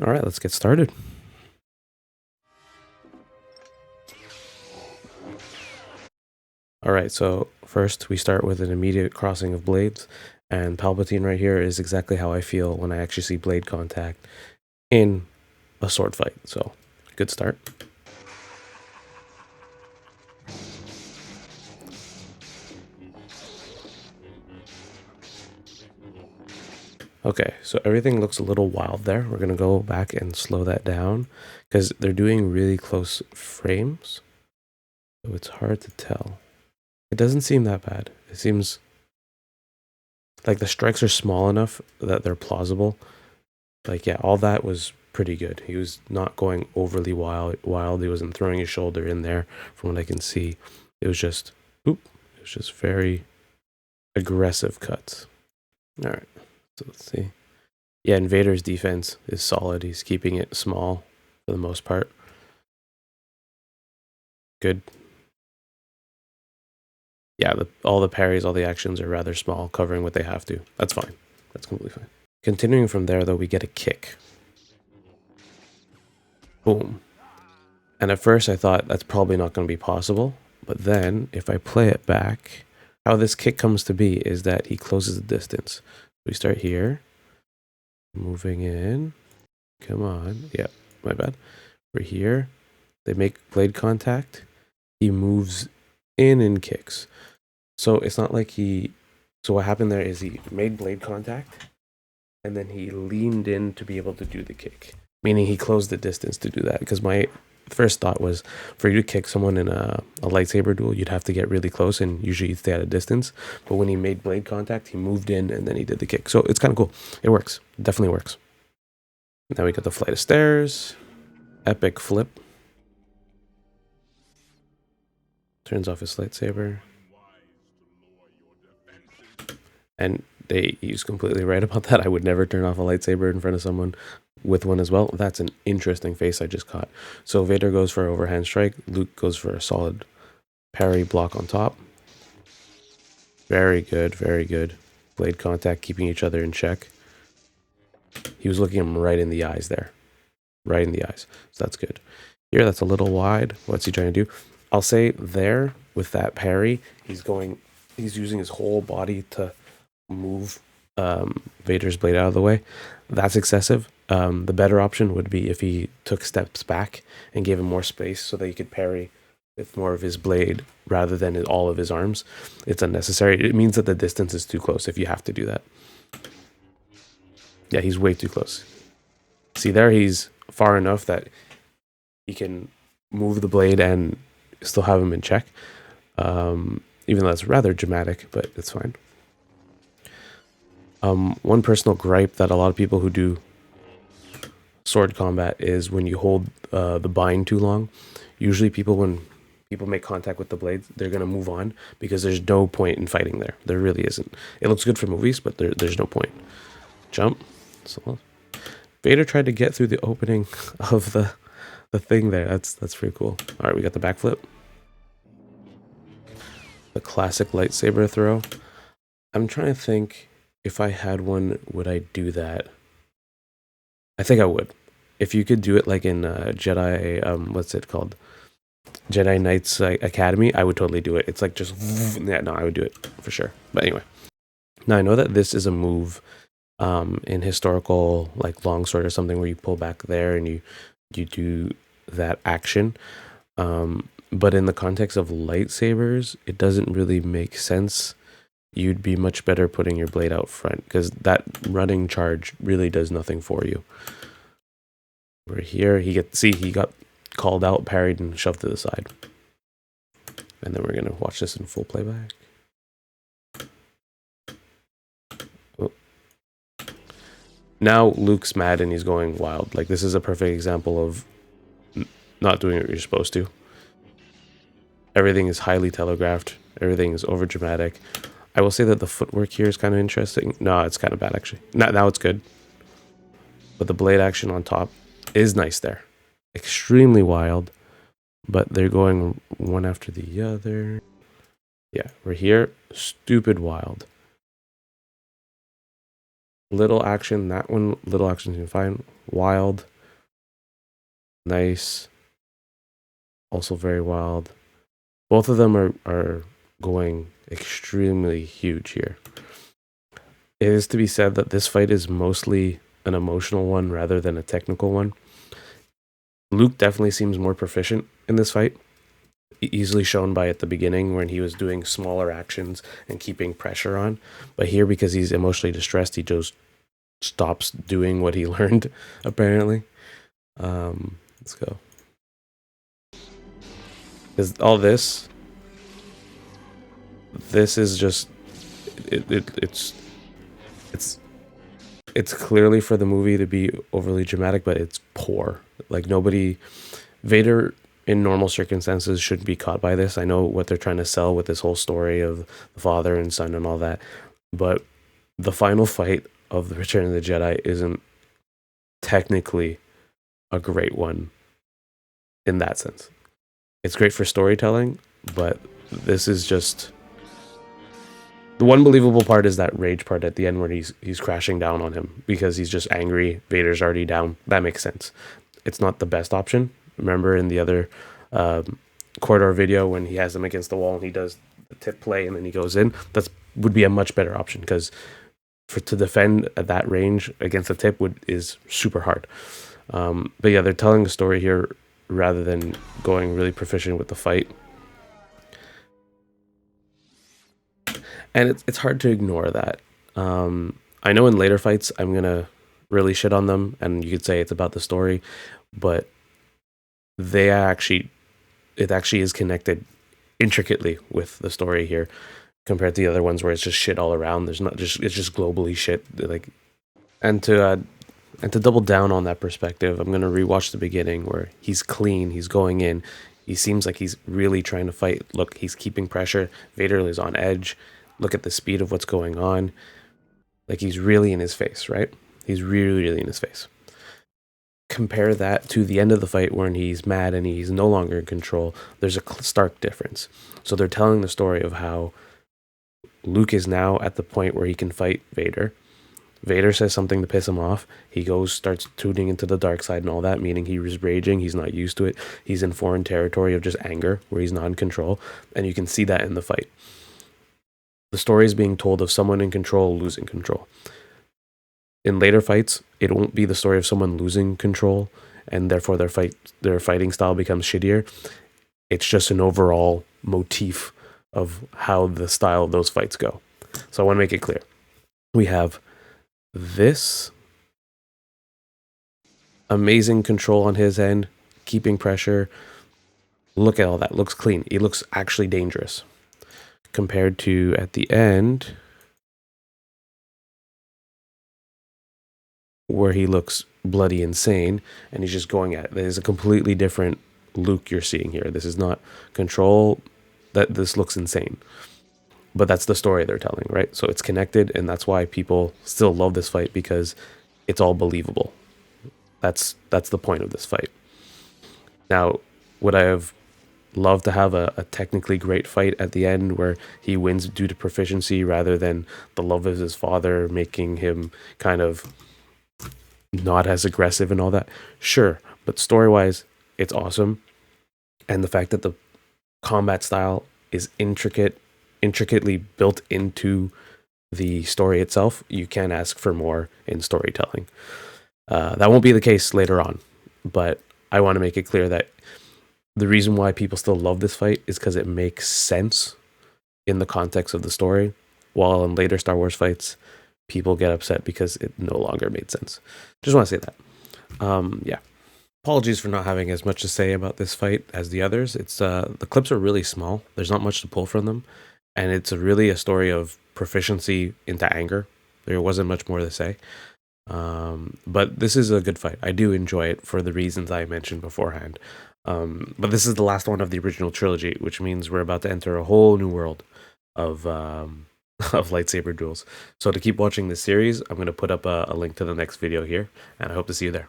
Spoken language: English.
All right, let's get started. All right, so first we start with an immediate crossing of blades, and Palpatine right here is exactly how I feel when I actually see blade contact in a sword fight. So, good start. Okay, so everything looks a little wild there. We're gonna go back and slow that down because they're doing really close frames, so it's hard to tell. It doesn't seem that bad. It seems like the strikes are small enough that they're plausible. Like, yeah, all that was pretty good. He was not going overly wild. He wasn't throwing his shoulder in there from what I can see. It was just, it was just very aggressive cuts. All right, so let's see. Yeah, and Vader's defense is solid. He's keeping it small for the most part. Good. Yeah, all the parries, all the actions are rather small, covering what they have to. That's fine. That's completely fine. Continuing from there, though, we get a kick. Boom. And at first I thought that's probably not going to be possible. But then if I play it back, how this kick comes to be is that he closes the distance. We start here, moving in. Come on. Yeah, my bad. We're here. They make blade contact. He moves in and kicks. So it's not like so what happened there is he made blade contact and then he leaned in to be able to do the kick. Meaning he closed the distance to do that, because my first thought was for you to kick someone in a lightsaber duel, you'd have to get really close and usually you'd stay at a distance. But when he made blade contact, he moved in and then he did the kick. So it's kind of cool. It works. It definitely works. Now we got the flight of stairs. Epic flip. Turns off his lightsaber. And he's completely right about that. I would never turn off a lightsaber in front of someone with one as well. That's an interesting face I just caught. So Vader goes for an overhand strike. Luke goes for a solid parry block on top. Very good, very good. Blade contact, keeping each other in check. He was looking him right in the eyes there. Right in the eyes. So that's good. Here, that's a little wide. What's he trying to do? I'll say there, with that parry, he's using his whole body to move Vader's blade out of the way. That's excessive. The better option would be if he took steps back and gave him more space so that he could parry with more of his blade rather than all of his arms. It's unnecessary. It means that the distance is too close if you have to do that. Yeah, he's way too close. See there, he's far enough that he can move the blade and still have him in check. Even though that's rather dramatic, but it's fine. One personal gripe that a lot of people who do sword combat is when you hold the bind too long. Usually when people make contact with the blades, they're going to move on because there's no point in fighting there. There really isn't. It looks good for movies, but there's no point. Jump. So Vader tried to get through the opening of the thing there. That's pretty cool. All right, we got the backflip. The classic lightsaber throw. I'm trying to think, if I had one, would I do that? I think I would. If you could do it like in Jedi, what's it called? Jedi Knights Academy, I would totally do it. It's like just, yeah, no, I would do it for sure. But anyway, now I know that this is a move in historical, like longsword or something, where you pull back there and you do that action. But in the context of lightsabers, it doesn't really make sense. You'd be much better putting your blade out front because that running charge really does nothing for you. We're here. He got called out, parried, and shoved to the side. And then we're gonna watch this in full playback. Oh. Now Luke's mad and he's going wild. Like, this is a perfect example of not doing what you're supposed to. Everything is highly telegraphed. Everything is over dramatic. I will say that the footwork here is kind of interesting. No, it's kind of bad actually. Now it's good. But the blade action on top is nice there. Extremely wild. But they're going one after the other. Yeah, we're here. Stupid wild. Little action, that one, little action seems fine. Wild, nice, also very wild. Both of them are going extremely huge here. It is to be said that this fight is mostly an emotional one rather than a technical one. Luke definitely seems more proficient in this fight, easily shown by at the beginning when he was doing smaller actions and keeping pressure on. But here, because he's emotionally distressed, he just stops doing what he learned, apparently. Let's go. Because all this is just it's clearly for the movie to be overly dramatic, but it's poor. Like nobody, Vader in normal circumstances shouldn't be caught by this. I know what they're trying to sell with this whole story of the father and son and all that, but the final fight of the Return of the Jedi isn't technically a great one in that sense. It's great for storytelling, but this is just the one believable part is that rage part at the end where he's crashing down on him because he's just angry. Vader's already down. That makes sense. It's not the best option. Remember in the other corridor video when he has him against the wall and he does the tip play and then he goes in? That would be a much better option because to defend at that range against a tip is super hard. But yeah, they're telling a story here rather than going really proficient with the fight. And it's hard to ignore that. I know in later fights I'm gonna really shit on them, and you could say it's about the story, but it actually is connected intricately with the story here compared to the other ones where it's just shit all around. It's just globally shit. Like, and to double down on that perspective, I'm gonna rewatch the beginning where he's clean, he's going in, he seems like he's really trying to fight. Look, he's keeping pressure. Vader is on edge. Look at the speed of what's going on. Like he's really in his face, right? He's really, really in his face. Compare that to the end of the fight when he's mad and he's no longer in control. There's a stark difference. So they're telling the story of how Luke is now at the point where he can fight Vader. Vader says something to piss him off. He starts tuning into the dark side and all that, meaning he was raging. He's not used to it. He's in foreign territory of just anger where he's not in control. And you can see that in the fight. The story is being told of someone in control losing control. In later fights, it won't be the story of someone losing control and therefore their fighting style becomes shittier. It's just an overall motif of how the style of those fights go. So I want to make it clear. We have this amazing control on his end, keeping pressure. Look at all that. Looks clean. He looks actually dangerous. Compared to at the end, where he looks bloody insane and he's just going at it. There's a completely different Luke you're seeing here. This is not control. This looks insane. But that's the story they're telling, right? So it's connected, and that's why people still love this fight because it's all believable. That's the point of this fight. Now, would I have loved to have a technically great fight at the end where he wins due to proficiency rather than the love of his father making him kind of not as aggressive and all that? Sure, but story-wise, it's awesome. And the fact that the combat style is intricately built into the story itself, you can't ask for more in storytelling. That won't be the case later on, but I want to make it clear that the reason why people still love this fight is because it makes sense in the context of the story, while in later Star Wars fights, people get upset because it no longer made sense. Just want to say that. Yeah. Apologies for not having as much to say about this fight as the others. It's the clips are really small. There's not much to pull from them, and it's really a story of proficiency into anger. There wasn't much more to say. But this is a good fight. I do enjoy it for the reasons I mentioned beforehand. But this is the last one of the original trilogy, which means we're about to enter a whole new world of of lightsaber duels. So to keep watching this series, I'm going to put up a link to the next video here, and I hope to see you there.